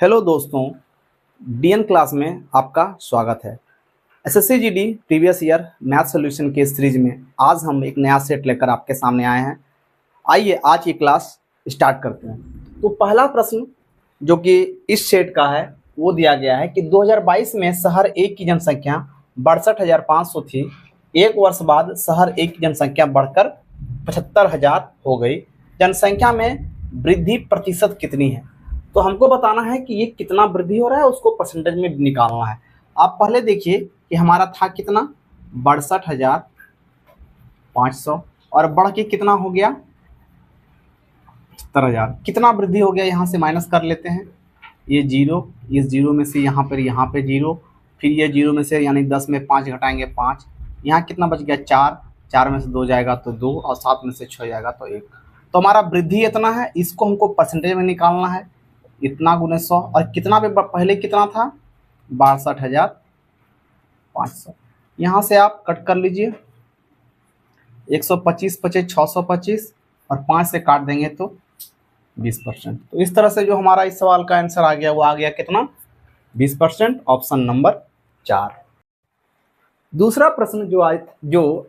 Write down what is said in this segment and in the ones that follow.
Hello दोस्तों, DN class में आपका स्वागत है। SSC GD previous year math solution के सीरीज में आज हम एक नया सेट लेकर आपके सामने आए हैं। आइए आज की क्लास स्टार्ट करते हैं। तो पहला प्रश्न जो कि इस सेट का है वो दिया गया है कि 2022 में शहर 1 की जनसंख्या 62,500 थी। एक वर्ष बाद शहर 1 की जनसंख्या बढ़कर 75,000 हो गई। जनसंख्या में वृद्धि प्रतिशत कितनी है? तो हमको बताना है कि ये कितना वृद्धि हो रहा है, उसको परसेंटेज में निकालना है। आप पहले देखिए कि हमारा था कितना 62,500 और बढ़ के कितना हो गया 75,000। कितना वृद्धि हो गया यहाँ से माइनस कर लेते हैं। ये जीरो, इस जीरो में से यहाँ पे जीरो, फिर ये जीरो में से यानी 10 में 5 घटाएंगे 5, यहाँ कितना बच गया 4, 4 में से 2 जाएगा तो 2 और 7 में से 6 जाएगा तो 1। तो हमारा वृद्धि इतना है, इसको हमको परसेंटेज में निकालना है। इतना गुने 100 और कितना पे पहले कितना था 62,500। यहाँ से आप कट कर लीजिए 125 पचे 625 और 5 से काट देंगे तो 20%। तो इस तरह से जो हमारा इस सवाल का आंसर आ गया वो आ गया कितना 20%, ऑप्शन नंबर 4। दूसरा प्रश्न जो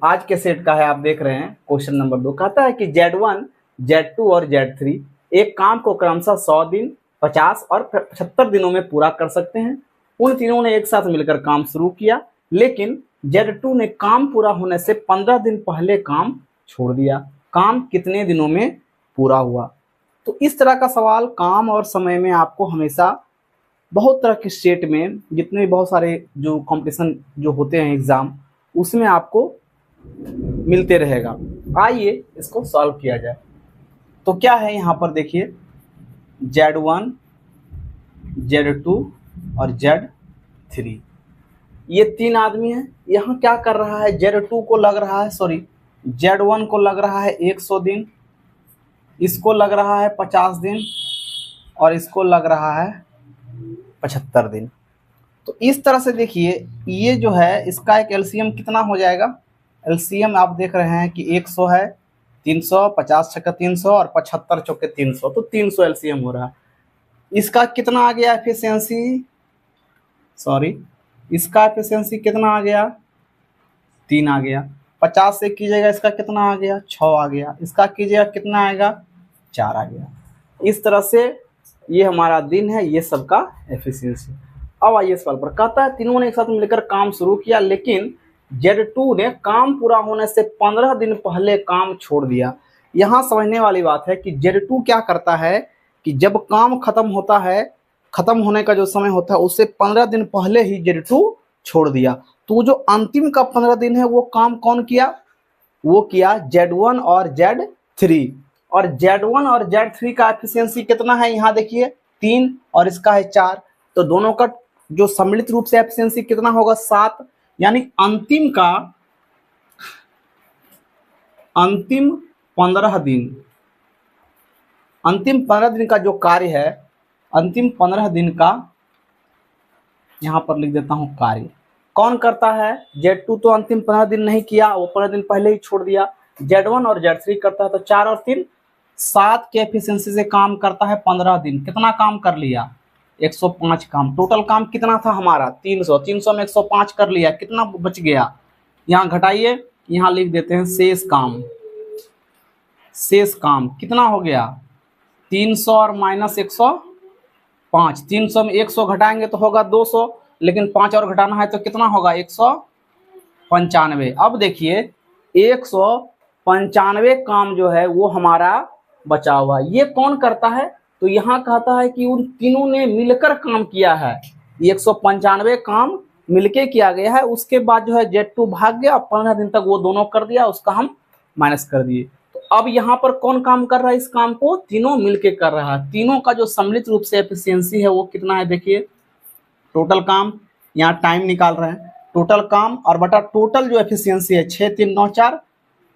आज के सेट का है, आप देख रहे हैं क्वेश्चन नंबर 2 कहता है कि Z1, Z2 और Z3 एक काम को क्रमशः 100 दिन 50 और 75 दिनों में पूरा कर सकते हैं। उन तीनों ने एक साथ मिलकर काम शुरू किया, लेकिन Z2 ने काम पूरा होने से 15 दिन पहले काम छोड़ दिया। काम कितने दिनों में पूरा हुआ? तो इस तरह का सवाल काम और समय में आपको हमेशा बहुत तरह के स्टेट में जितने भी बहुत सारे जो कंपटीशन जो होते हैं एग्जाम, उसमें आपको मिलते रहेगा। आइए इसको सॉल्व किया जाए। तो क्या है यहाँ पर देखिए Z1, Z2 और Z3 ये 3 आदमी हैं। यहाँ क्या कर रहा है Z2 को लग रहा है Z1 को लग रहा है 100 दिन, इसको लग रहा है 50 दिन और इसको लग रहा है 75 दिन। तो इस तरह से देखिए ये जो है इसका एक एलसीएम कितना हो जाएगा। एलसीएम आप देख रहे हैं कि 100 है, 300, 50 छक्का 300 और 75 चौके 300, तो 300 एलसीएम हो रहा है। इसका कितना आ गया एफिशिएंसी, इसका एफिशिएंसी कितना आ गया 3 आ गया। 50 से कीजिएगा इसका कितना आ गया 6 आ गया। इसका कीजिएगा कितना आएगा 4 आ गया। इस तरह से ये हमारा दिन है, ये सबका एफिशिएंसी। अब आइए सवाल पर कहता है तीनों ने एक साथ मिलकर काम शुरू किया, लेकिन Z2 ने काम पूरा होने से 15 दिन पहले काम छोड़ दिया। यहाँ समझने वाली बात है कि Z2 क्या करता है कि जब काम खत्म होता है, खत्म होने का जो समय होता है उससे 15 दिन पहले ही Z2 छोड़ दिया। तो जो अंतिम का 15 दिन है वो काम कौन किया? वो किया Z1 और Z3। और Z1 और Z3 का एफिशिएंसी कितना है यहाँ देखिए 3 और इसका है 4। तो दोनों का जो सम्मिलित रूप से एफिशिएंसी कितना होगा 7। यानी अंतिम 15 दिन का जो कार्य है, अंतिम 15 दिन का यहाँ पर लिख देता हूँ कार्य कौन करता है। Z2 तो अंतिम 15 दिन नहीं किया, वो 15 दिन पहले ही छोड़ दिया। Z1 और Z3 करता है तो 4 और 3 7 के एफिशिएंसी से काम करता है 15 दिन। कितना काम कर लिया 105 काम। टोटल काम कितना था हमारा 300, 300 में 105 कर लिया, कितना बच गया यहाँ घटाइए, यहाँ लिख देते हैं शेष काम कितना हो गया 300 और माइनस 105। 300 में 100 घटाएंगे तो होगा 200, लेकिन 5 और घटाना है तो कितना होगा 195। अब देखिए 195 काम जो है वो हमारा बचा हुआ है। ये कौन करता है? तो यहाँ कहता है कि उन तीनों ने मिलकर काम किया है। 195 काम मिलके किया गया है। उसके बाद जो है Z2 भाग गया, 15 दिन तक वो दोनों कर दिया, उसका हम माइनस कर दिए। तो अब यहाँ पर कौन काम कर रहा है? इस काम को तीनों मिलके कर रहा है। तीनों का जो सम्मिलित रूप से एफिशिएंसी है वो कितना है देखिए। टोटल काम, यहाँ टाइम निकाल रहे हैं, टोटल काम और बटा टोटल जो एफिशिएंसी है 6 3 9 4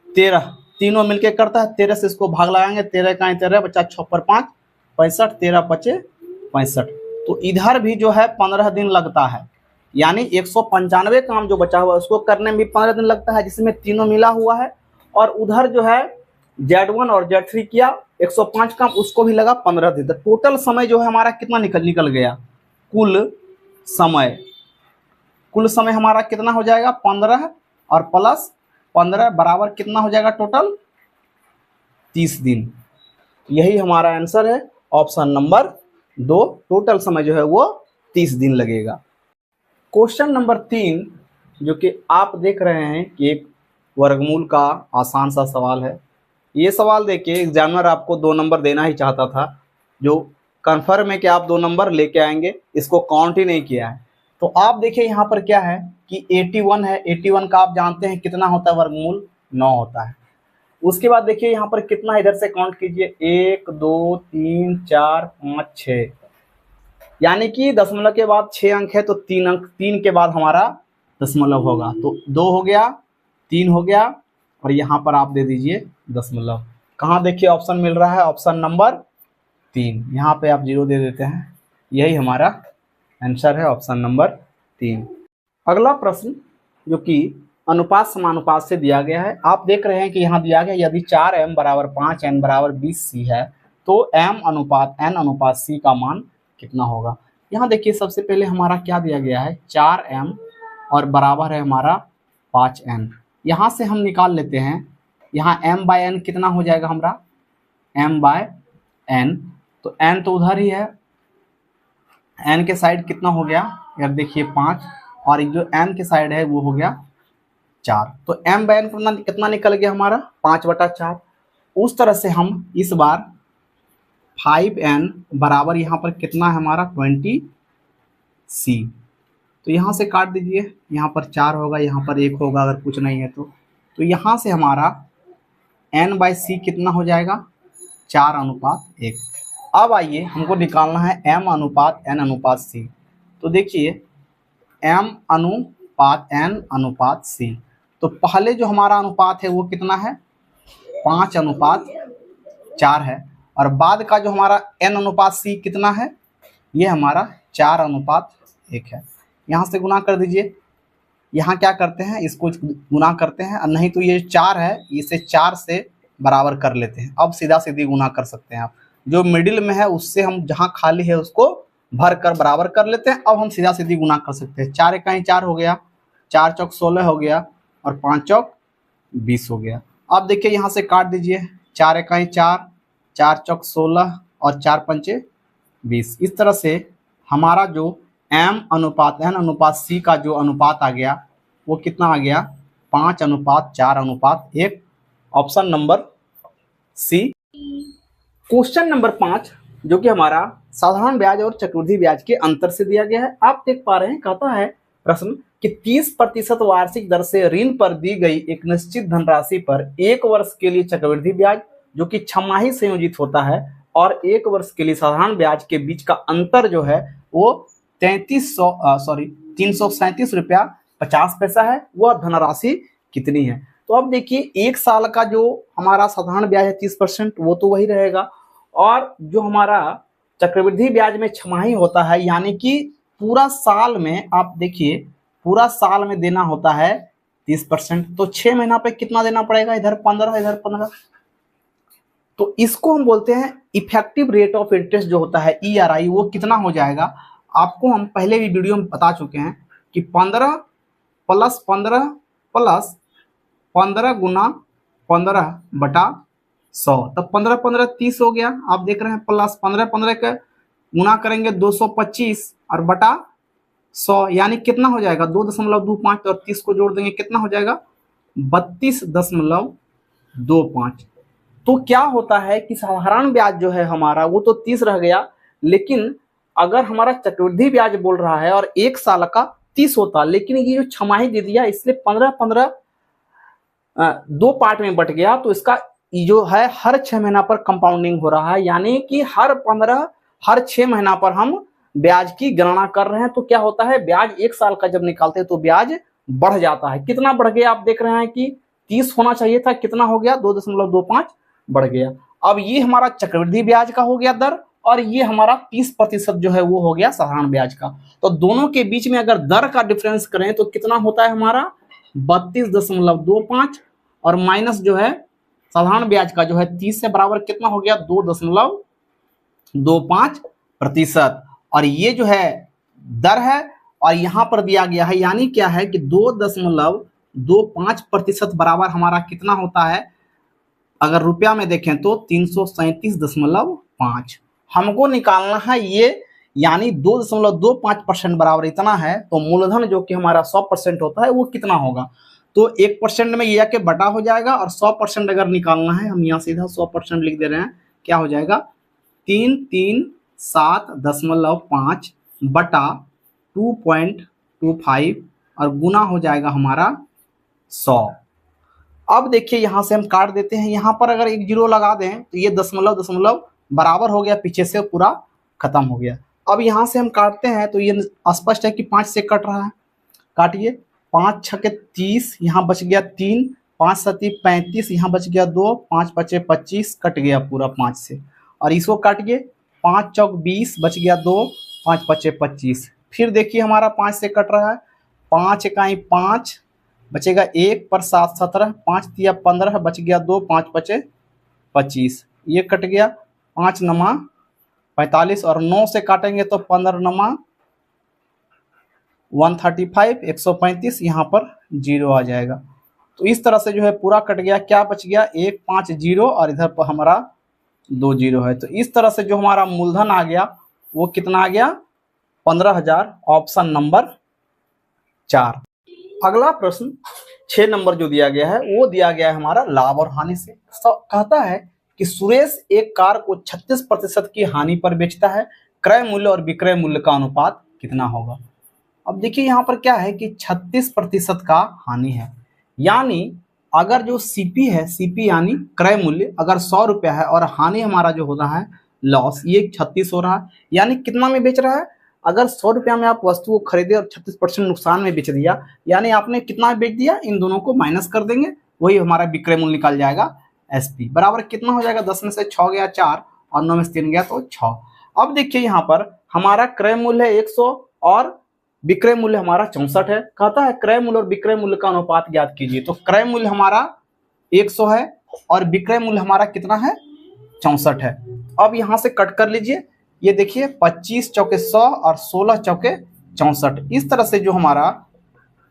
13, तीनों मिलके करता है। 13 से इसको भाग लगाएंगे, 13 का 13 बचा 6 पर 5 65, 13 पचे 65। तो इधर भी जो है 15 दिन लगता है। यानी 195 काम जो बचा हुआ है उसको करने में भी 15 दिन लगता है, जिसमें तीनों मिला हुआ है। और उधर जो है Z1 और Z3 किया 105 काम, उसको भी लगा 15 दिन। तो टोटल समय जो है हमारा कितना निकल गया, कुल समय हमारा कितना हो जाएगा 15 और प्लस 15 बराबर कितना हो जाएगा टोटल 30 दिन। यही हमारा आंसर है ऑप्शन नंबर 2। टोटल समय जो है वो 30 दिन लगेगा। क्वेश्चन नंबर 3 जो कि आप देख रहे हैं कि एक वर्गमूल का आसान सा सवाल है। ये सवाल देखिए एग्जामिनर आपको 2 नंबर देना ही चाहता था, जो कन्फर्म है कि आप 2 नंबर लेके आएंगे, इसको काउंट ही नहीं किया है। तो आप देखिए यहाँ पर क्या है कि 81 है, 81 का आप जानते हैं कितना होता है वर्गमूल 9 होता है। उसके बाद देखिए यहाँ पर कितना, इधर से काउंट कीजिए 1 2 3 4 5 6, यानी कि दशमलव के बाद 6 अंक है तो 3 अंक, 3 के बाद हमारा दशमलव होगा। तो 2 हो गया, 3 हो गया और यहाँ पर आप दे दीजिए दशमलव। कहाँ देखिए ऑप्शन मिल रहा है, ऑप्शन नंबर 3। यहाँ पे आप 0 दे देते हैं। यही हमारा आंसर है ऑप्शन नंबर 3। अगला प्रश्न जो कि अनुपात समानुपात से दिया गया है। आप देख रहे हैं कि यहाँ दिया गया यदि 4m बराबर 5 n बराबर 20 c है तो m अनुपात n अनुपात c का मान कितना होगा। यहाँ देखिए सबसे पहले हमारा क्या दिया गया है 4m और बराबर है हमारा 5n। यहाँ से हम निकाल लेते हैं, यहाँ m/n कितना हो जाएगा हमारा m/n, तो n तो उधर ही है, n के साइड कितना हो गया यार देखिए 5 और जो m के साइड है वो हो गया 4। तो m/n कितना निकल गया हमारा 5/4। उस तरह से हम इस बार 5n बराबर यहाँ पर कितना है हमारा 20c, तो यहाँ से काट दीजिए, यहाँ पर 4 होगा, यहाँ पर 1 होगा अगर कुछ नहीं है तो यहाँ से हमारा n/c कितना हो जाएगा 4:1। अब आइए हमको निकालना है m अनुपात n अनुपात c। तो देखिए m अनुपात n अनुपात c, तो पहले जो हमारा अनुपात है वो कितना है 5:4 है और बाद का जो हमारा n अनुपात c कितना है ये हमारा 4:1 है। यहाँ से गुना कर दीजिए, यहाँ क्या करते हैं इसको गुना करते हैं, और नहीं तो ये 4 है इसे 4 से बराबर कर लेते हैं। अब सीधा सीधी गुना कर सकते हैं आप, जो मिडिल में है उससे हम जहाँ खाली है उसको भर कर बराबर कर लेते हैं। अब हम सीधा सीधी गुना कर सकते हैं, 4 × 4 हो गया, 4 चौक 16 हो गया और 5 चौक 20 हो गया। अब देखिए यहाँ से काट दीजिए, 4 × 4, 4 चौक 16 और 4 पंचे 20। इस तरह से हमारा जो m अनुपात n अनुपात c का जो अनुपात आ गया वो कितना आ गया 5:4:1, option number C. Question number 5 जो कि हमारा साधारण ब्याज और चक्रवृद्धि ब्याज के अंतर से दिया गया है। आप देख पा रहे हैं, कहता है प्रश्न कि 30% वार्षिक दर से ऋण पर दी गई एक निश्चित धनराशि पर 1 वर्ष के लिए चक्रवृद्धि ब्याज जो कि छमाही संयोजित होता है और 1 वर्ष के लिए साधारण ब्याज के बीच का अंतर जो है वो 337 रुपया 50 पैसा है, वह धनराशि कितनी है। तो अब देखिए 1 साल का जो हमारा साधारण ब्याज है 30% वो तो वही रहेगा, और जो हमारा चक्रवृद्धि ब्याज में छमाही होता है यानी कि पूरा साल में आप देखिए पूरा साल में देना होता है 30%, तो 6 महीना पे कितना देना पड़ेगा, इधर 15 इधर 15, तो इसको हम बोलते हैं इफेक्टिव रेट ऑफ इंटरेस्ट जो होता है ERI, वो कितना हो जाएगा। आपको हम पहले भी वीडियो में बता चुके हैं कि 15 + 15 + 15 × 15/100, तब 15 15 30 हो गया। आप देख रहे हैं प्लस 15 15 का गुना करेंगे 225 और बटा 100 यानी कितना हो जाएगा 2.25 और 30 को जोड़ देंगे कितना हो जाएगा 32.25। तो क्या होता है कि साधारण ब्याज जो है हमारा वो तो 30 रह गया, लेकिन अगर हमारा चक्रवृद्धि ब्याज बोल रहा है और 1 साल का 30 होता, लेकिन ये जो छमाही दे दिया इसलिए 15 15 2 पार्ट में बट गया, तो इसका जो है हर 6 महीना पर कंपाउंडिंग हो रहा है, यानी कि हर 6 महीना पर हम ब्याज की गणना कर रहे हैं। तो क्या होता है ब्याज 1 साल का जब निकालते हैं तो ब्याज बढ़ जाता है। कितना बढ़ गया आप देख रहे हैं कि 30 होना चाहिए था, कितना हो गया 2.25 बढ़ गया। अब ये हमारा चक्रवृद्धि ब्याज का हो गया दर और ये हमारा 30% जो है वो हो गया साधारण ब्याज का। तो दोनों के बीच में अगर दर का डिफरेंस करें तो कितना होता है हमारा 32.25 और माइनस जो है साधारण ब्याज का जो है 30 से बराबर कितना हो गया 2.25%। और ये जो है दर है और यहाँ पर दिया गया है, यानी क्या है कि 2.25% बराबर हमारा कितना होता है, अगर रुपया में देखें तो 337.5 हमको निकालना है ये, यानी 2.25% बराबर इतना है, तो मूलधन जो कि हमारा 100% होता है वो कितना होगा। तो 1% में ये आके बटा हो जाएगा और 100% अगर निकालना है, हम यहाँ सीधा 100% लिख दे रहे हैं, क्या हो जाएगा 337.5 बटा 2.25 और गुना हो जाएगा हमारा 100। अब देखिए यहाँ से हम काट देते हैं, यहाँ पर अगर एक जीरो लगा दें तो ये दशमलव बराबर हो गया, पीछे से पूरा खत्म हो गया। अब यहाँ से हम काटते हैं तो ये स्पष्ट है कि 5 से कट रहा है, काटिए। 5 छके 30, यहाँ बच गया 3, 5 सती 35, यहाँ बच गया 2, 5 बचे 25, कट गया पूरा 5 से। और इसको काटिए, 5 चौक 20, बच गया 2, 5 बचे 25। फिर देखिए हमारा 5 से कट रहा है, 5 इकाई 5, बचेगा 1 पर 7 17, 5 तिया 15, बच गया 2, 5 बचे 25, ये कट गया। 5 नमा 45 और 9 से काटेंगे तो 15 नमा 135, 135, यहाँ पर 0 आ जाएगा। तो इस तरह से जो है पूरा कट गया, क्या बच गया 1 5 0 और इधर पर हमारा 2 0 है। तो इस तरह से जो हमारा मूलधन आ गया वो कितना आ गया 15,000, ऑप्शन नंबर 4। अगला प्रश्न 6 नंबर जो दिया गया है वो दिया गया है हमारा लाभ और हानि से। कहता है कि सुरेश एक कार को 36% की हानि पर बेचता है, क्रय मूल्य और विक्रय मूल्य का अनुपात कितना होगा। अब देखिए यहाँ पर क्या है कि 36% का हानि है, यानी अगर जो सीपी है, सीपी यानी क्रय मूल्य अगर 100 रुपया है और हानि हमारा जो होता है लॉस, ये 36 हो रहा है, यानी कितना में बेच रहा है। अगर 100 रुपया में आप वस्तु को खरीदे और 36% नुकसान में बेच दिया, यानी आपने कितना बेच दिया, इन दोनों को माइनस कर देंगे, वही हमारा विक्रय मूल्य निकल जाएगा। एसपी बराबर कितना हो जाएगा, 10 में से 6 गया 4 और 9 में से 3 गया तो 6। अब देखिए यहाँ पर हमारा क्रय मूल्य है 100 और विक्रय मूल्य हमारा 64 है। कहता है क्रय मूल्य और विक्रय मूल्य का अनुपात ज्ञात कीजिए। तो क्रय मूल्य हमारा 100 है और विक्रय मूल्य हमारा कितना है 64 है। अब यहाँ से कट कर लीजिए, ये देखिए 25 चौके 100 और 16 चौके 64। इस तरह से जो हमारा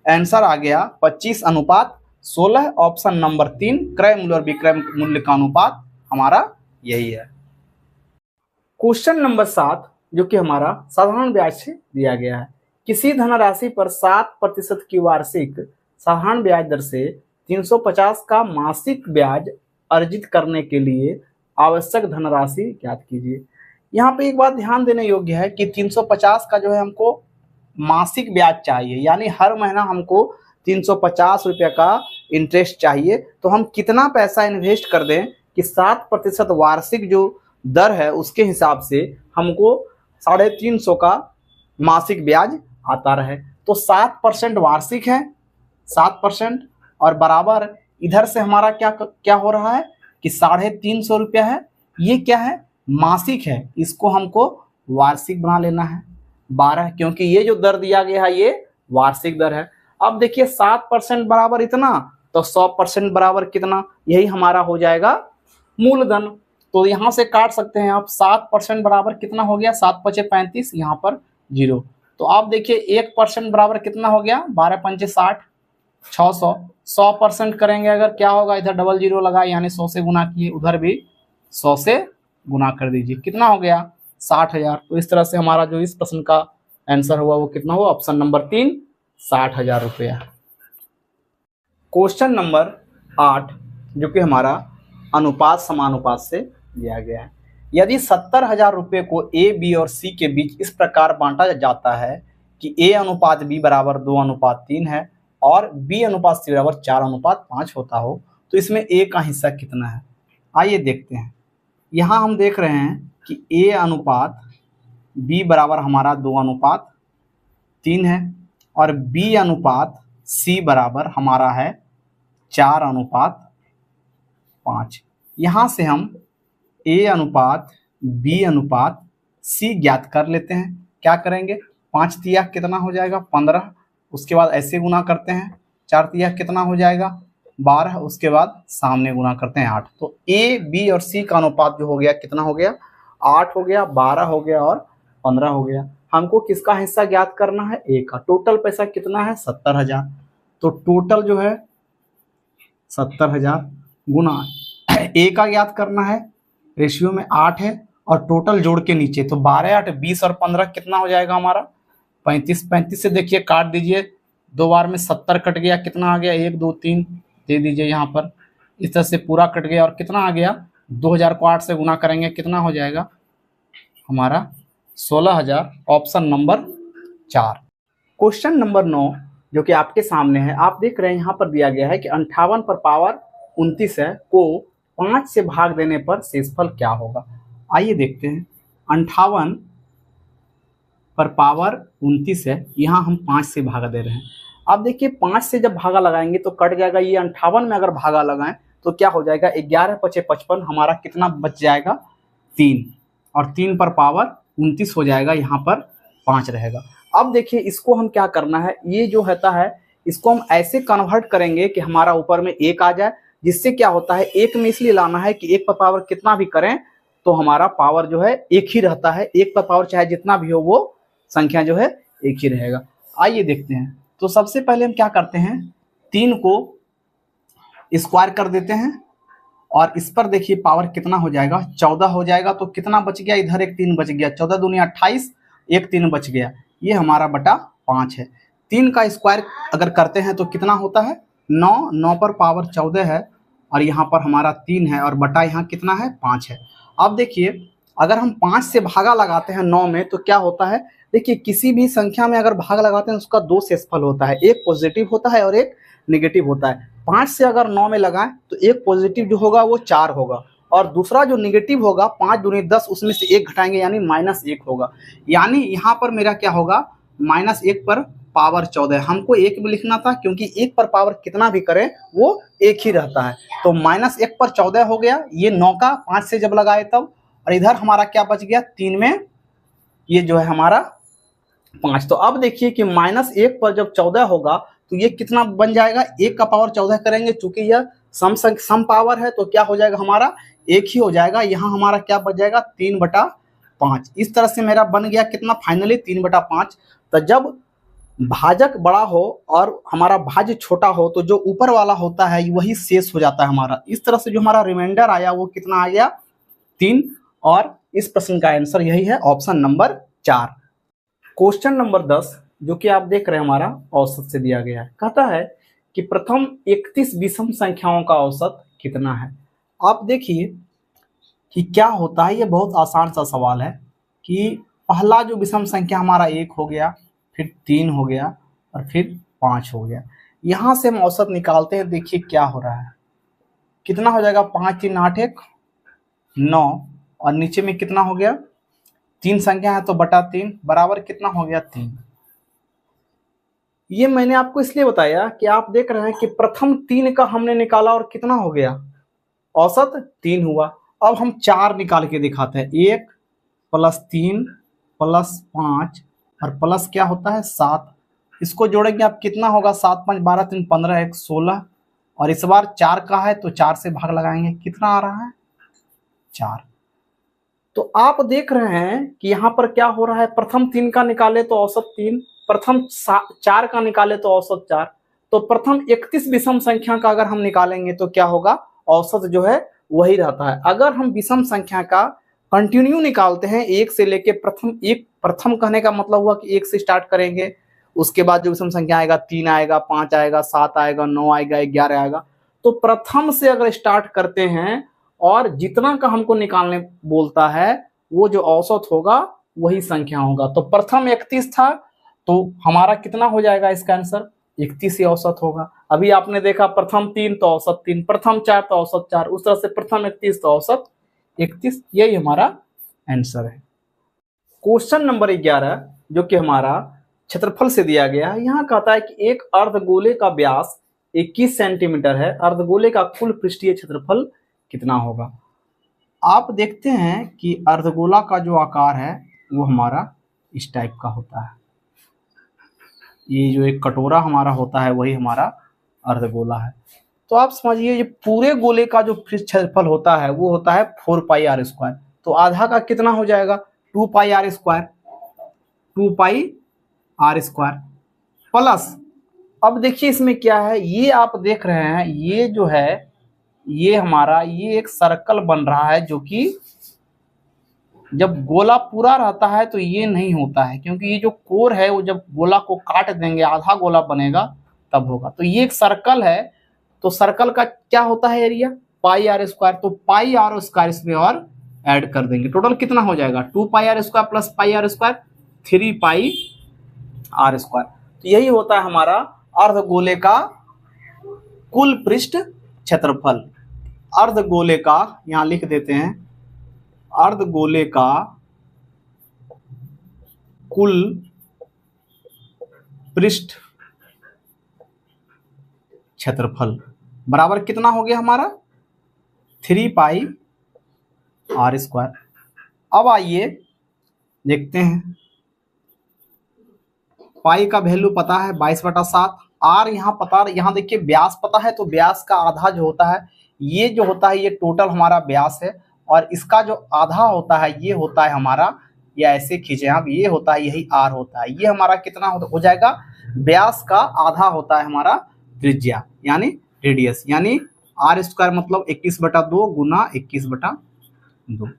आंसर आ गया 25 अनुपात 16, ऑप्शन नंबर 3, क्रय मूल्य और विक्रय मूल्य का अनुपात हमारा यही है। क्वेश्चन नंबर 7 जो कि हमारा साधारण ब्याज से दिया गया है। किसी धनराशि पर 7% की वार्षिक साधारण ब्याज दर से 350 का मासिक ब्याज अर्जित करने के लिए आवश्यक धनराशि ज्ञात कीजिए। यहाँ पे एक बात ध्यान देने योग्य है कि 350 का जो है हमको मासिक ब्याज चाहिए, यानी हर महीना हमको 350 रुपये का इंटरेस्ट चाहिए। तो हम कितना पैसा इन्वेस्ट कर दें कि 7% वार्षिक जो दर है उसके हिसाब से हमको 350 का मासिक ब्याज आता रहे। तो 7% वार्षिक है, 7% और बराबर इधर से हमारा क्या हो रहा है कि 350 रुपया है, ये क्या है मासिक है, इसको हमको वार्षिक बना लेना है 12, क्योंकि ये जो दर दिया गया है ये वार्षिक दर है। अब देखिए 7% बराबर इतना, तो 100% बराबर कितना, यही हमारा हो जाएगा मूलधन। तो यहाँ से काट सकते हैं आप, 7% बराबर कितना हो गया 7 × 5 = 35, यहाँ पर 0। तो आप देखिए 1% बराबर कितना हो गया 12 × 5 = 60, 600। 100% करेंगे अगर क्या होगा, इधर डबल 0 लगा यानी 100 से गुना किए, उधर भी 100 से गुना कर दीजिए, कितना हो गया 60,000। तो इस तरह से हमारा जो इस प्रश्न का आंसर हुआ वो कितना हुआ, ऑप्शन नंबर 3, 60,000 रुपया। क्वेश्चन नंबर 8 जो कि हमारा अनुपात समानुपात से दिया गया है। यदि 70,000 रुपये को ए, बी और सी के बीच इस प्रकार बांटा जाता है कि ए अनुपात बी बराबर 2:3 है और बी अनुपात सी बराबर 4:5 होता हो, तो इसमें ए का हिस्सा कितना है। आइए देखते हैं। यहाँ हम देख रहे हैं कि ए अनुपात बी बराबर हमारा 2:3 है और बी अनुपात सी बराबर हमारा है 4:5। यहाँ से हम ए अनुपात बी अनुपात सी ज्ञात कर लेते हैं। क्या करेंगे, 5 तिया कितना हो जाएगा 15, उसके बाद ऐसे गुना करते हैं, 4 तिया कितना हो जाएगा 12, उसके बाद सामने गुना करते हैं 8। तो ए, बी और सी का अनुपात जो हो गया कितना हो गया, 8 हो गया, 12 हो गया और 15 हो गया। हमको किसका हिस्सा ज्ञात करना है, ए का। टोटल पैसा कितना है, 70,000। तो टोटल जो है 70,000 गुना ए का ज्ञात करना है, रेशियो में 8 है और टोटल जोड़ के नीचे, तो 12, 8, 20 और 15 कितना हो जाएगा हमारा, 35। 35 से देखिए काट दीजिए, 2 बार में 70 कट गया, कितना आ गया, 1, 2, 3 दे दीजिए यहाँ पर, इस तरह से पूरा कट गया और कितना आ गया, 2000 को 8 से गुना करेंगे कितना हो जाएगा हमारा 16,000। Option number 4। क्वेश्चन नंबर 9 जो कि आपके सामने है, आप देख रहे हैं यहाँ पर दिया गया है कि 58 पर पावर 29 है को 5 से भाग देने पर शेषफल क्या होगा। आइए देखते हैं। 58 पर पावर 29 है, यहाँ हम 5 से भागा दे रहे हैं। अब देखिए 5 से जब भागा लगाएंगे तो कट जाएगा, ये 58 में अगर भागा लगाएं तो क्या हो जाएगा, 11 × 5 = 55, हमारा कितना बच जाएगा 3, और 3 पर पावर 29 हो जाएगा, यहाँ पर 5 रहेगा। अब देखिए इसको हम क्या करना है, ये जो होता है इसको हम ऐसे कन्वर्ट करेंगे कि हमारा ऊपर में 1 आ जाए, जिससे क्या होता है 1 में इसलिए लाना है कि 1 पर पावर कितना भी करें तो हमारा पावर जो है 1 ही रहता है, 1 पर पावर चाहे जितना भी हो वो संख्या जो है 1 ही रहेगा। आइए देखते हैं। तो सबसे पहले हम क्या करते हैं, 3 को स्क्वायर कर देते हैं और इस पर देखिए पावर कितना हो जाएगा, 14 हो जाएगा। तो कितना बच गया, इधर एक 3 बच गया, 14 दूनी 28, एक 3 बच गया, ये हमारा बटा 5 है। 3 का स्क्वायर अगर करते हैं तो कितना होता है 9, 9 पर पावर 14 है और यहाँ पर हमारा 3 है और बटा यहाँ कितना है 5 है। अब देखिए अगर हम 5 से भागा लगाते हैं 9 में तो क्या होता है, देखिए किसी भी संख्या में अगर भाग लगाते हैं उसका 2 शेषफल होता है, एक पॉजिटिव होता है और एक नेगेटिव होता है। 5 से अगर 9 में लगाएं तो एक पॉजिटिव जो होगा वो 4 होगा और दूसरा जो नेगेटिव होगा 5 दूनी 10, उसमें से 1 घटाएंगे यानी -1 होगा। यानी यहाँ पर मेरा क्या होगा, -1 पर पावर 14। हमको 1 में लिखना था क्योंकि 1 पर पावर कितना भी करें वो 1 ही रहता है। तो -1 पर 14 हो गया, ये 9 का 5 से जब लगाए तब, और इधर हमारा क्या बच गया 3 में, ये जो है हमारा 5। तो अब देखिए कि -1 पर जब 14 होगा तो ये कितना बन जाएगा, 1 का पावर 14 करेंगे, चूंकि यह सम पावर है तो क्या हो जाएगा हमारा 1 ही हो जाएगा। यहाँ हमारा क्या बच जाएगा 3/5। इस तरह से मेरा बन गया कितना, फाइनली 3/5। तो जब भाजक बड़ा हो और हमारा भाज्य छोटा हो तो जो ऊपर वाला होता है वही शेष हो जाता है हमारा। इस तरह से जो हमारा रिमाइंडर आया वो कितना आ गया 3, और इस प्रश्न का आंसर यही है, ऑप्शन नंबर 4। क्वेश्चन नंबर 10 जो कि आप देख रहे हैं हमारा औसत से दिया गया है, कहता है कि प्रथम 31 विषम संख्याओं का औसत कितना है। आप देखिए कि क्या होता है, ये बहुत आसान सा सवाल है कि पहला जो विषम संख्या हमारा 1 हो गया, फिर 3 हो गया और फिर 5 हो गया। यहाँ से हम औसत निकालते हैं, देखिए क्या हो रहा है, कितना हो जाएगा 5 3 8 1 9, और नीचे में कितना हो गया 3 संख्या है तो बटा 3 बराबर कितना हो गया 3। ये मैंने आपको इसलिए बताया कि आप देख रहे हैं कि प्रथम 3 का हमने निकाला और कितना हो गया, औसत 3 हुआ। अब हम 4 निकाल के दिखाते हैं, 1 + 3 + 5 और प्लस क्या होता है 7। इसको जोड़ेंगे आप कितना होगा, 7 5 12 3 15 1 16, और इस बार 4 का है तो 4 से भाग लगाएंगे, कितना आ रहा है 4। तो आप देख रहे हैं कि यहाँ पर क्या हो रहा है, प्रथम 3 का निकाले तो औसत 3, प्रथम 4 का निकाले तो औसत 4। तो प्रथम 31 विषम संख्या का अगर हम निकालेंगे तो क्या होगा, औसत जो है वही रहता है। अगर हम विषम संख्या का कंटिन्यू निकालते हैं 1 से लेके प्रथम कहने का मतलब हुआ कि 1 से स्टार्ट करेंगे, उसके बाद जो विषम संख्या आएगा 3 आएगा, 5 आएगा, 7 आएगा, 9 आएगा, 11 आएगा। तो प्रथम से अगर स्टार्ट करते हैं और जितना का हमको निकालने बोलता है वो जो औसत होगा वही संख्या होगा। तो प्रथम 31 था तो हमारा कितना हो जाएगा, इसका आंसर 31 ही औसत होगा। अभी आपने देखा प्रथम 3 तो औसत 3, प्रथम 4 तो औसत 4, उस तरह से प्रथम 31 तो औसत 31, यही हमारा आंसर है। क्वेश्चन नंबर 11 जो कि हमारा क्षेत्रफल से दिया गया है, यहाँ कहता है कि एक अर्धगोले का व्यास 21 सेंटीमीटर है, अर्धगोले का कुल पृष्ठीय क्षेत्रफल कितना होगा। आप देखते हैं कि अर्धगोला का जो आकार है वो हमारा इस टाइप का होता है, ये जो एक कटोरा हमारा होता है वही हमारा अर्धगोला है। तो आप समझिए ये पूरे गोले का जो क्षेत्रफल होता है वो होता है 4πr²। तो आधा का कितना हो जाएगा 2πr², 2πr² प्लस, अब देखिए इसमें क्या है, ये आप देख रहे हैं ये जो है ये हमारा ये एक सर्कल बन रहा है, जो कि जब गोला पूरा रहता है तो ये नहीं होता है, क्योंकि ये जो कोर है वो जब गोला को काट देंगे आधा गोला बनेगा तब होगा। तो ये एक सर्कल है, तो सर्कल का क्या होता है एरिया πr², तो πr² इसमें और ऐड कर देंगे, टोटल कितना हो जाएगा 2πr² प्लस πr², 3πr²। तो यही होता है हमारा अर्धगोले का कुल पृष्ठ क्षेत्रफल। अर्धगोले का यहां लिख देते हैं, अर्धगोले का कुल पृष्ठ क्षेत्रफल बराबर कितना हो गया हमारा 3πr²। अब आइए देखते हैं, पाई का वैल्यू पता है 22/7, आर यहाँ देखिए व्यास पता है, तो व्यास का आधा जो होता है ये जो होता है ये टोटल हमारा व्यास है, और इसका जो आधा होता है ये होता है हमारा, या ऐसे खींचे आप, ये होता है यही आर होता है, ये हमारा कितना हो जाएगा, व्यास का आधा होता है हमारा त्रिज्या यानी रेडियस, यानी r² मतलब 21/2 गुना 21/2।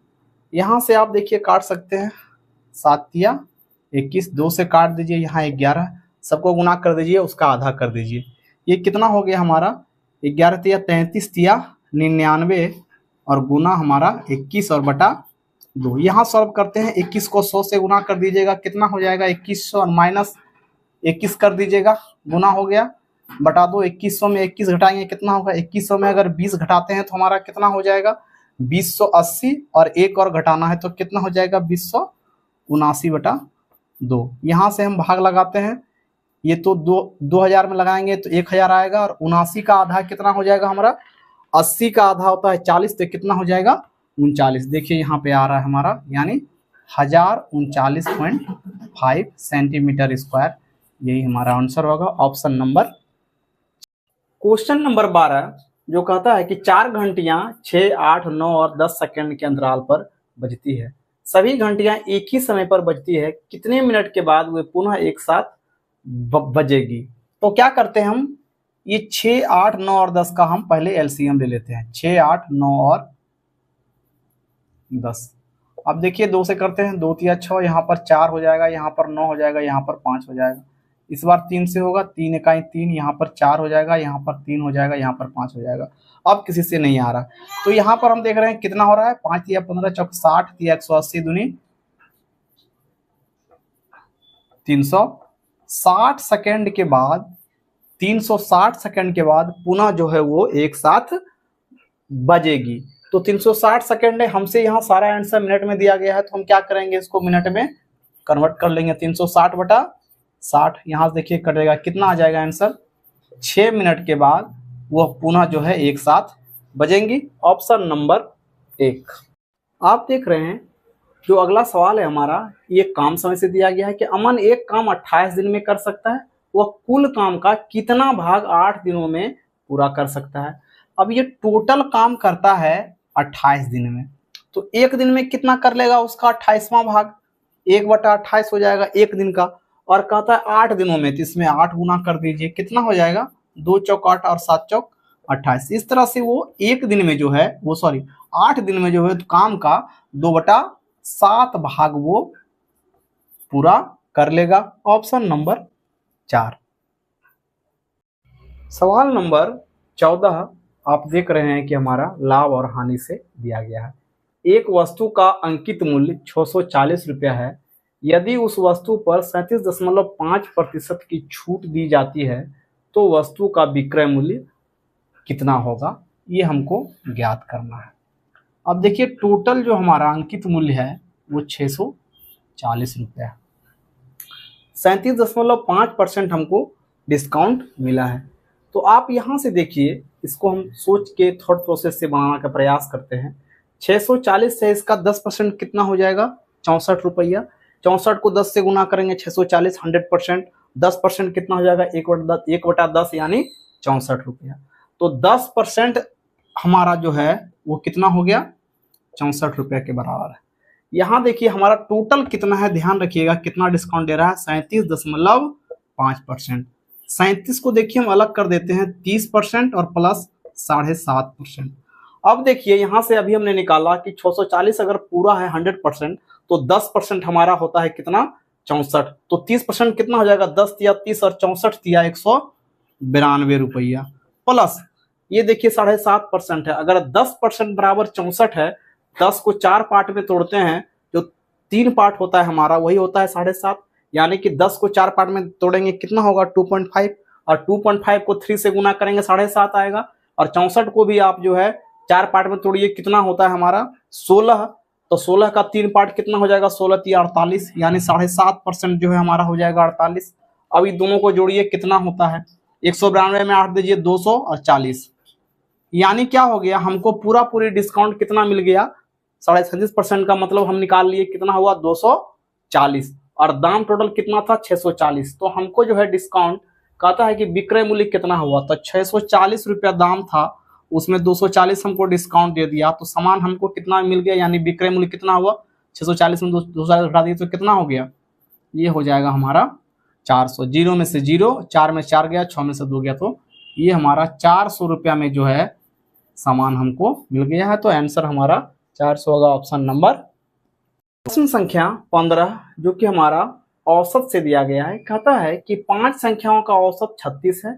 यहाँ से आप देखिए काट सकते हैं, 7 या 21, 2 से काट दीजिए, यहाँ 11, सबको गुना कर दीजिए, उसका आधा कर दीजिए, ये कितना हो गया हमारा 11 तिया 33 तिया 99 और गुना हमारा 21 और बटा 2। यहाँ सॉल्व करते हैं, 21 को 100 से गुना कर दीजिएगा, कितना हो जाएगा 2100 और माइनस 21 कर दीजिएगा, गुना हो गया बटा 2। 2100 में 21 घटाएंगे कितना होगा, 2100 में अगर 20 घटाते हैं तो हमारा कितना हो जाएगा 2080, और एक और घटाना है तो कितना हो जाएगा 2079/2। यहाँ से हम भाग लगाते हैं, ये तो 2000 में लगाएंगे तो 1000 आएगा, और 79 का आधा कितना हो जाएगा हमारा, 80 का आधा होता है 40, तो कितना हो जाएगा 39। देखिए यहाँ पे आ रहा है हमारा, यानी 1039.5 सेंटीमीटर²। यही हमारा आंसर होगा, ऑप्शन नंबर। क्वेश्चन नंबर 12 जो कहता है कि 4 घंटियां 6, 8, 9 और 10 सेकंड के अंतराल पर बजती है, सभी घंटियां एक ही समय पर बजती है, कितने मिनट के बाद वे पुनः एक साथ बजेगी। तो क्या करते हैं हम, ये 6, 8, 9 और 10 का हम पहले एलसीएम ले लेते हैं, 6, 8, 9 और 10। अब देखिए 2 से करते हैं, 2 तिया 6, यहाँ पर 4 हो जाएगा, यहाँ पर 9 हो जाएगा, यहाँ पर 5 हो जाएगा। इस बार 3 से होगा, 3 इकाई 3, यहाँ पर 4 हो जाएगा, यहाँ पर 3 हो जाएगा, यहाँ पर 5 हो जाएगा। अब किसी से नहीं आ रहा, तो यहाँ पर हम देख रहे हैं कितना हो रहा है, 5 तिया 15 चौक 60 तिया 180 दूनी 360 सेकेंड के बाद, 360 सेकेंड के बाद पुनः जो है वो एक साथ बजेगी। तो 360 सेकेंड है, हमसे यहाँ सारा आंसर मिनट में दिया गया है, तो हम क्या करेंगे, इसको मिनट में कन्वर्ट कर लेंगे। 360/60 यहाँ से देखिए कटेगा, कितना आ जाएगा आंसर, 6 मिनट के बाद वह पुनः जो है एक साथ बजेंगी, ऑप्शन नंबर 1। आप देख रहे हैं जो अगला सवाल है हमारा, ये काम समय से दिया गया है कि अमन एक काम 28 दिन में कर सकता है, वह कुल काम का कितना भाग 8 दिनों में पूरा कर सकता है। अब ये टोटल काम करता है 28 दिन में, तो एक दिन में कितना कर लेगा उसका 28वां भाग, 1/28 हो जाएगा एक दिन का, और कहता है 8 दिनों में, तो इसमें 8 गुना कर दीजिए, कितना हो जाएगा 2 चौक 8 और 7 चौक 28। इस तरह से वो एक दिन में जो है वो 8 दिन में जो है काम का 2/7 भाग वो पूरा कर लेगा, ऑप्शन नंबर 4। सवाल नंबर 14 आप देख रहे हैं कि हमारा लाभ और हानि से दिया गया है। एक वस्तु का अंकित मूल्य 640 रुपया है, यदि उस वस्तु पर 37.5% की छूट दी जाती है तो वस्तु का विक्रय मूल्य कितना होगा, ये हमको ज्ञात करना है। अब देखिए टोटल जो हमारा अंकित मूल्य है वो 640 रुपया है, 37.5% हमको डिस्काउंट मिला है। तो आप यहाँ से देखिए, इसको हम सोच के थॉट प्रोसेस से बनाने का प्रयास करते हैं। 640 से इसका 10% कितना हो जाएगा 64 रुपया, 64 को 10 से गुना करेंगे 640 100%, 10% कितना हो जाएगा 1/10 यानी 64 रुपया। तो 10% हमारा जो है वो कितना हो गया, 64 रुपये के बराबर है। यहाँ देखिए हमारा टोटल कितना है, ध्यान रखिएगा कितना डिस्काउंट दे रहा है, 37.5%। 37 को देखिए हम अलग कर देते हैं, 30% और प्लस 7.5%। अब देखिए यहाँ से अभी हमने निकाला कि 640 अगर पूरा है 100%, तो 10% हमारा होता है कितना, 64। तो 30% कितना हो जाएगा, 10 दिया 30 और 64 दिया 192 रुपया, प्लस ये देखिए 7.5% है। अगर 10% बराबर 64 है, 10 को 4 पार्ट में तोड़ते हैं, जो 3 पार्ट होता है हमारा वही होता है 7.5, यानी कि 10 को 4 पार्ट में तोड़ेंगे कितना होगा 2.5, और 2.5 को 3 से गुना करेंगे 7.5 आएगा, और 64 को भी आप जो है 4 पार्ट में तोड़िए कितना होता है हमारा 16, तो 16 का 3 पार्ट कितना हो जाएगा, 16 3 48, यानी 7.5% जो है हमारा हो जाएगा 48। अब ये दोनों को जोड़िए कितना होता है, 192 में 8 दीजिए 240, यानी क्या हो गया, हमको पूरी डिस्काउंट कितना मिल गया, 37% का मतलब हम निकाल लिए कितना हुआ 240, और दाम टोटल कितना था 640। तो हमको जो है डिस्काउंट कहता है कि विक्रय मूल्य कितना हुआ, तो 640 रुपया दाम था, उसमें 240 हमको डिस्काउंट दे दिया, तो सामान हमको कितना मिल गया, यानी विक्रय मूल्य कितना हुआ 640 में 240 घटा दिए तो कितना हो गया, ये हो जाएगा हमारा 400। 0 में से 0, 4 में 4 गया, 6 में से 2 गया, तो ये हमारा 400 रुपया में जो है सामान हमको मिल गया है। तो आंसर हमारा 400 होगा, ऑप्शन नंबर। प्रश्न संख्या 15 जो कि हमारा औसत से दिया गया है, कहता है कि 5 संख्याओं का औसत 36 है,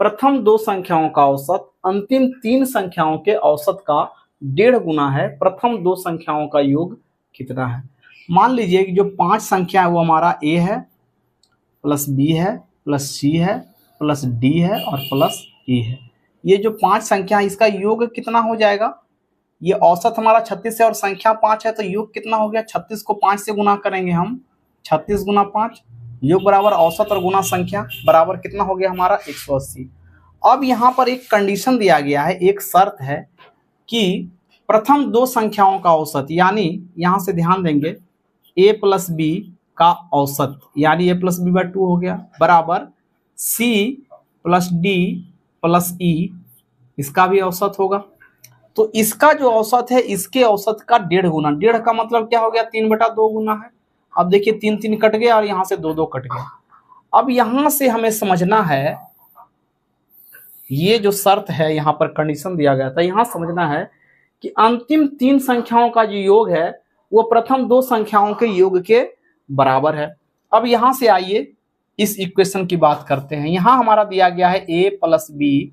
प्रथम 2 संख्याओं का औसत अंतिम 3 संख्याओं के औसत का 1.5 गुना है, प्रथम 2 संख्याओं का योग कितना है। मान लीजिए कि जो 5 संख्या है वो हमारा ए है, प्लस बी है, प्लस सी है, प्लस डी है और प्लस ई है। ये जो 5 संख्या है इसका योग कितना हो जाएगा, ये औसत हमारा 36 है और संख्या 5 है, तो योग कितना हो गया, 36 को 5 से गुना करेंगे हम, 36 गुना 5, योग बराबर औसत और गुना संख्या बराबर कितना हो गया हमारा 180। अब यहाँ पर एक कंडीशन दिया गया है, एक शर्त है कि प्रथम 2 संख्याओं का औसत, यानी यहाँ से ध्यान देंगे a प्लस बी का औसत, यानी a प्लस बी बाय 2 हो गया, बराबर c प्लस डी प्लस ई, इसका भी औसत होगा। तो इसका जो औसत है इसके औसत का 1.5 गुना, 1.5 का मतलब क्या हो गया 3/2 गुना है। अब देखिए 3 3 कट गया और यहाँ से 2 2 कट गया। अब यहाँ से हमें समझना है, ये जो शर्त है यहाँ पर कंडीशन दिया गया था, यहाँ समझना है कि अंतिम 3 संख्याओं का जो योग है वो प्रथम 2 संख्याओं के योग के बराबर है। अब यहाँ से आइए इस इक्वेशन की बात करते हैं। यहाँ हमारा दिया गया है a plus B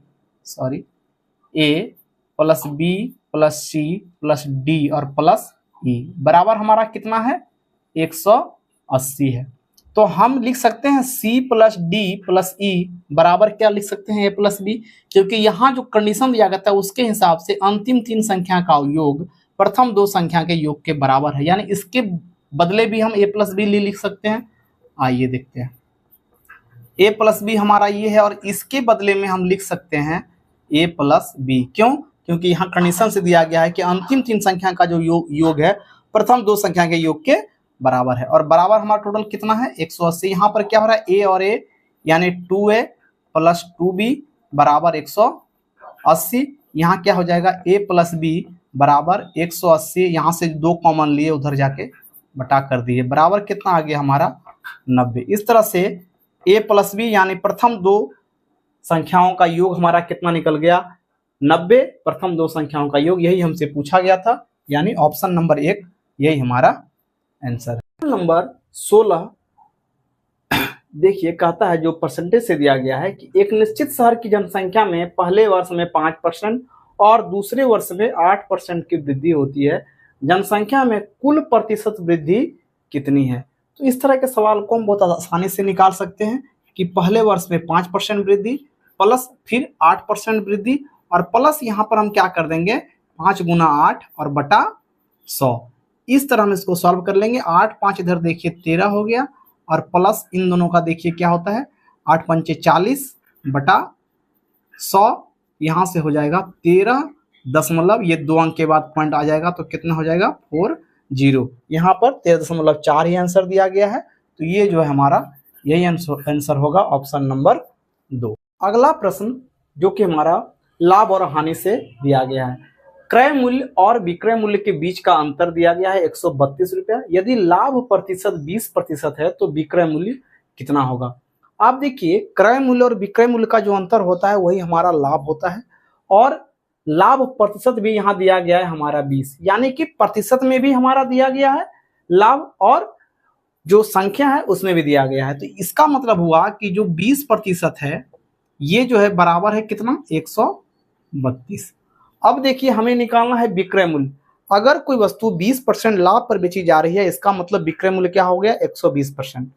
plus C plus D और प्लस ई बराबर हमारा कितना है 180 है। तो हम लिख सकते हैं c plus D plus E बराबर क्या लिख सकते हैं a प्लस बी, क्योंकि यहाँ जो कंडीशन दिया गया था उसके हिसाब से अंतिम 3 संख्या का योग प्रथम 2 संख्या के योग के बराबर है, यानी इसके बदले भी हम a प्लस बी लिख सकते हैं। आइए देखते हैं, a प्लस बी हमारा ये है और इसके बदले में हम लिख सकते हैं a प्लस बी। क्यों, क्योंकि यहाँ कंडीशन से दिया गया है कि अंतिम 3 संख्या का जो योग है प्रथम 2 संख्या के योग के बराबर है, और बराबर हमारा टोटल कितना है 180। यहाँ पर क्या हो रहा है a और a, यानी 2a प्लस 2b बराबर 180। यहाँ क्या हो जाएगा a प्लस बी बराबर 180, यहाँ से 2 कॉमन लिए उधर जाके बटा कर दिए, बराबर कितना आ गया हमारा 90। इस तरह से a प्लस बी यानी प्रथम 2 संख्याओं का योग हमारा कितना निकल गया 90, प्रथम 2 संख्याओं का योग, यही हमसे पूछा गया था, यानी ऑप्शन नंबर 1 यही हमारा आंसर है। नंबर 16 देखिए कहता है, जो परसेंटेज से दिया गया है कि एक निश्चित शहर की जनसंख्या में पहले वर्ष में 5% और दूसरे वर्ष में 8% की वृद्धि होती है, जनसंख्या में कुल प्रतिशत वृद्धि कितनी है। तो इस तरह के सवाल को हम बहुत आसानी से निकाल सकते हैं कि पहले वर्ष में 5% वृद्धि प्लस फिर 8% वृद्धि, और प्लस यहाँ पर हम क्या कर देंगे 5 गुना 8 और बटा 100, इस तरह हम इसको सॉल्व कर लेंगे। 8 5 इधर देखिए 13 हो गया, और प्लस इन दोनों का देखिए क्या होता है 8 पंचे 40 बटा 100, यहाँ से हो जाएगा 13 दशमलव, ये 2 अंक के बाद पॉइंट आ जाएगा तो कितना हो जाएगा 40, यहाँ पर 13.4 ही आंसर दिया गया है। तो ये जो है हमारा यही आंसर होगा, ऑप्शन नंबर 2। अगला प्रश्न जो कि हमारा लाभ और हानि से दिया गया है। क्रय मूल्य और विक्रय मूल्य के बीच का अंतर दिया गया है 132 रुपया। यदि लाभ प्रतिशत 20% है तो विक्रय मूल्य कितना होगा। आप देखिए क्रय मूल्य और विक्रय मूल्य का जो अंतर होता है वही हमारा लाभ होता है, और लाभ प्रतिशत भी यहाँ दिया गया है हमारा 20, यानी कि प्रतिशत में भी हमारा दिया गया है लाभ, और जो संख्या है उसमें भी दिया गया है। तो इसका मतलब हुआ कि जो 20% है ये जो है बराबर है कितना, 132। अब देखिए हमें निकालना है विक्रय मूल्य। अगर कोई वस्तु 20% लाभ पर बेची जा रही है, इसका मतलब विक्रय मूल्य क्या हो गया, 120%।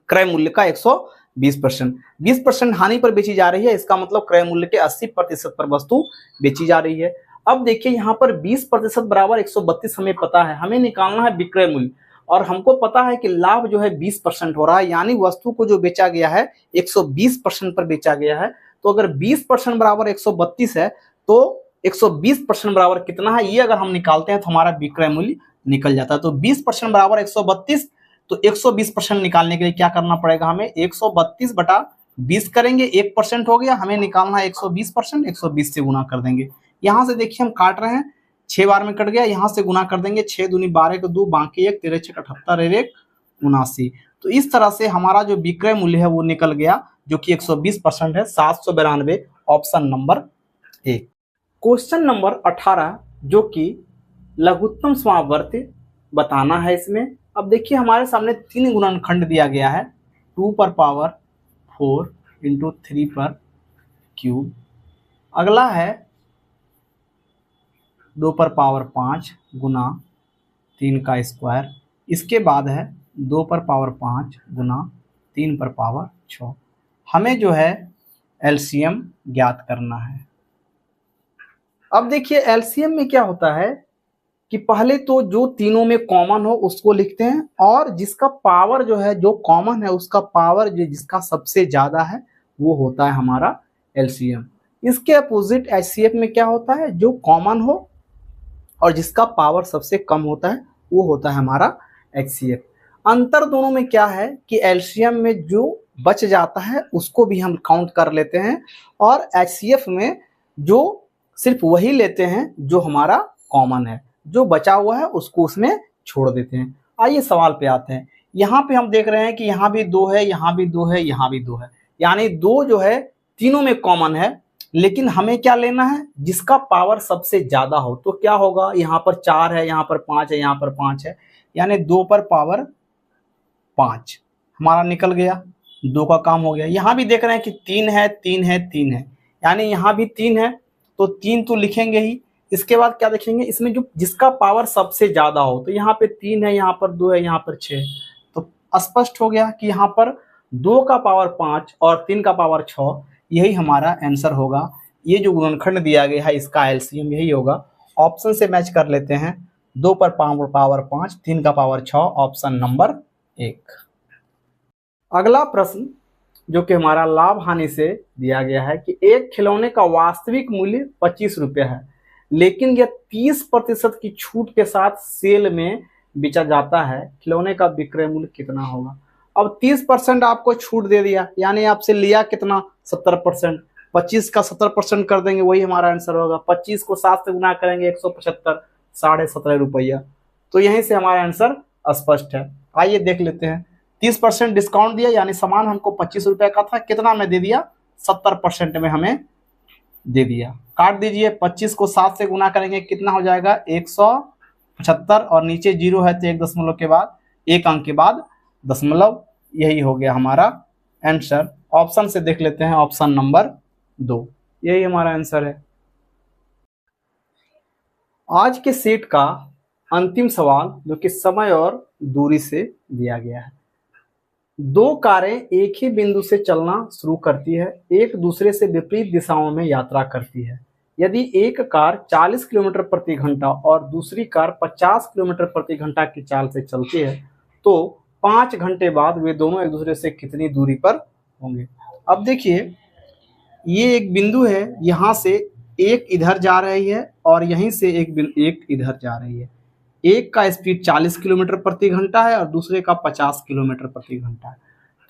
क्रय मूल्य का 120%। 20% हानि पर बेची जा रही है, इसका मतलब क्रय मूल्य के 80% पर वस्तु बेची जा रही है। अब देखिए यहाँ पर 20% बराबर 132 हमें पता है, हमें निकालना है विक्रय मूल्य, और हमको पता है कि लाभ जो है 20% हो रहा है, यानी वस्तु को जो बेचा गया है 120% पर बेचा गया है। तो अगर 20% बराबर 132 है तो 120% बराबर कितना है, ये अगर हम निकालते हैं तो हमारा विक्रय मूल्य निकल जाता है। तो 20% बराबर 132, तो 120% निकालने के लिए क्या करना पड़ेगा हमें, 132 बटा 20 करेंगे, 1% हो गया, हमें निकालना है 120%, 120 से गुना कर देंगे। यहां से देखिए हम काट रहे हैं, 6 बार में कट गया, यहां से गुना कर देंगे, 6 दूनी 12 को 2, बाकी 1, 13 6 78, 1 79। तो इस तरह से हमारा जो विक्रय मूल्य है वो निकल गया, जो कि 120% है, 792, ऑप्शन नंबर 1। क्वेश्चन नंबर 18 जो कि लघुत्तम समावर्ती बताना है इसमें। अब देखिए हमारे सामने 3 गुणनखंड दिया गया है, 2 पर पावर 4 इंटू 3 पर क्यूब। अगला है 2 पर पावर 5 गुना 3 का स्क्वायर। इसके बाद है 2 पर पावर 5 गुना 3 पर पावर 6। हमें जो है एलसीएम ज्ञात करना है। अब देखिए एलसीएम में क्या होता है कि पहले तो जो तीनों में कॉमन हो उसको लिखते हैं, और जिसका पावर जो है जो कॉमन है उसका पावर जो जिसका सबसे ज्यादा है वो होता है हमारा एलसीएम। इसके अपोजिट एचसीएफ में क्या होता है, जो कॉमन हो और जिसका पावर सबसे कम होता है वो होता है हमारा एचसीएफ। अंतर दोनों में क्या है कि एलसीएम में जो बच जाता है उसको भी हम काउंट कर लेते हैं, और एचसीएफ में जो सिर्फ वही लेते हैं जो हमारा कॉमन है, जो बचा हुआ है उसको उसमें छोड़ देते हैं। आइए सवाल पे आते हैं। यहाँ पे हम देख रहे हैं कि यहाँ भी 2 है, यहाँ भी 2 है, यहाँ भी 2 है, यानी 2 जो है तीनों में कॉमन है, लेकिन हमें क्या लेना है, जिसका पावर सबसे ज्यादा हो। तो क्या होगा, यहाँ पर 4 है, यहाँ पर 5 है, यहाँ पर 5 है, यानी 2 पर पावर 5 हमारा निकल गया, 2 का काम हो गया। यहाँ भी देख रहे हैं कि 3 है, 3 है, 3 है, यानी यहाँ भी 3 है, तो 3 तो लिखेंगे ही। इसके बाद क्या देखेंगे, इसमें जो जिसका पावर सबसे ज्यादा हो, तो यहाँ पे 3 है, यहाँ पर 2 है, यहाँ पर 6, तो स्पष्ट हो गया कि यहाँ पर 2 का पावर 5 और 3 का पावर 6, यही हमारा आंसर होगा। ये जो गुणनखंड दिया गया है इसका एलसीएम यही होगा। ऑप्शन से मैच कर लेते हैं, 2 पर पावर 5, 3 का पावर 6, ऑप्शन नंबर 1। अगला प्रश्न जो कि हमारा लाभ हानि से दिया गया है कि एक खिलौने का वास्तविक मूल्य 25 रुपये है, लेकिन यह 30% की छूट के साथ सेल में बेचा जाता है, खिलौने का विक्रय मूल्य कितना होगा। अब 30% आपको छूट दे दिया, यानी आपसे लिया कितना, 70%। 25 का 70% कर देंगे, वही हमारा आंसर होगा। 25 को 7 से गुना करेंगे, 175, 17.5 रुपया। तो यहीं से हमारा आंसर स्पष्ट है। आइए देख लेते हैं। 30% डिस्काउंट दिया, यानी सामान हमको 25 रुपए का था, कितना में दे दिया, 70% में हमें दे दिया। काट दीजिए, 25 को 7 से गुना करेंगे, कितना हो जाएगा, 175, और नीचे 0 है तो 1 दशमलव के बाद, 1 अंक के बाद दशमलव, यही हो गया हमारा आंसर। ऑप्शन से देख लेते हैं, ऑप्शन नंबर 2, यही हमारा आंसर है। आज के सेट का अंतिम सवाल जो कि समय और दूरी से दिया गया है। 2 कारें एक ही बिंदु से चलना शुरू करती है, एक दूसरे से विपरीत दिशाओं में यात्रा करती है। यदि एक कार 40 किलोमीटर प्रति घंटा और दूसरी कार 50 किलोमीटर प्रति घंटा की चाल से चलती है, तो 5 घंटे बाद वे दोनों एक दूसरे से कितनी दूरी पर होंगे। अब देखिए ये एक बिंदु है, यहाँ से एक इधर जा रही है और यहीं से एक इधर जा रही है। एक का स्पीड 40 किलोमीटर प्रति घंटा है और दूसरे का 50 किलोमीटर प्रति घंटा है।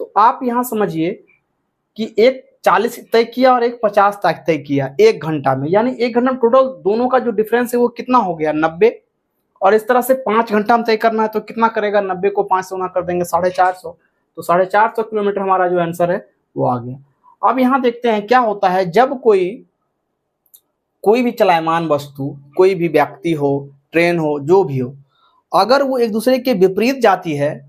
तो आप यहाँ समझिए कि एक 40 तय किया और एक 50 तक तय किया 1 घंटा में, यानी 1 घंटा में टोटल दोनों का जो डिफरेंस है वो कितना हो गया 90। और इस तरह से 5 घंटा में तय करना है तो कितना करेगा, 90 को 5 से गुना कर देंगे 450, तो 450 किलोमीटर हमारा जो आंसर है वो आ गया। अब यहाँ देखते हैं क्या होता है जब कोई भी चलायमान वस्तु, कोई भी व्यक्ति हो, ट्रेन हो, जो भी हो, अगर वो एक दूसरे के विपरीत जाती है,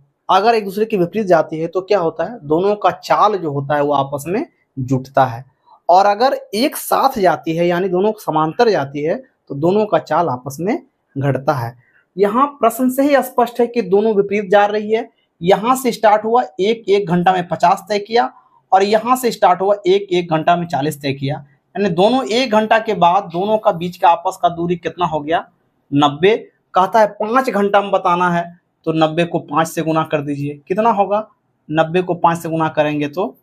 तो क्या होता है, दोनों का चाल जो होता है वो आपस में जुटता है। और अगर एक साथ जाती है यानी दोनों समांतर जाती है तो दोनों का चाल आपस में घटता है। यहाँ प्रश्न से ही स्पष्ट है कि दोनों विपरीत जा रही है। यहाँ से स्टार्ट हुआ एक घंटा में 50 तय किया और यहाँ से स्टार्ट हुआ एक घंटा में 40 तय किया, यानी दोनों 1 घंटा के बाद दोनों का बीच का आपस का दूरी कितना हो गया 90। कहता है 5 घंटा में बताना है तो 90 को 5 से गुना कर दीजिए, कितना होगा, 90 को 5 से गुना करेंगे तो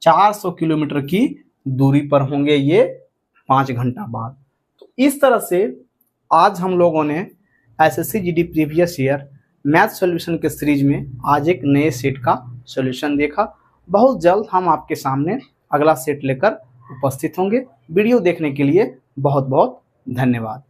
450 किलोमीटर की दूरी पर होंगे ये 5 घंटा बाद। तो इस तरह से आज हम लोगों ने SSC GD previous year math solution के सीरीज में आज एक नए सेट का सॉल्यूशन देखा। बहुत जल्द हम आपके सामने अगला सेट लेकर उपस्थित होंगे। वीडियो देखने के लिए बहुत बहुत धन्यवाद।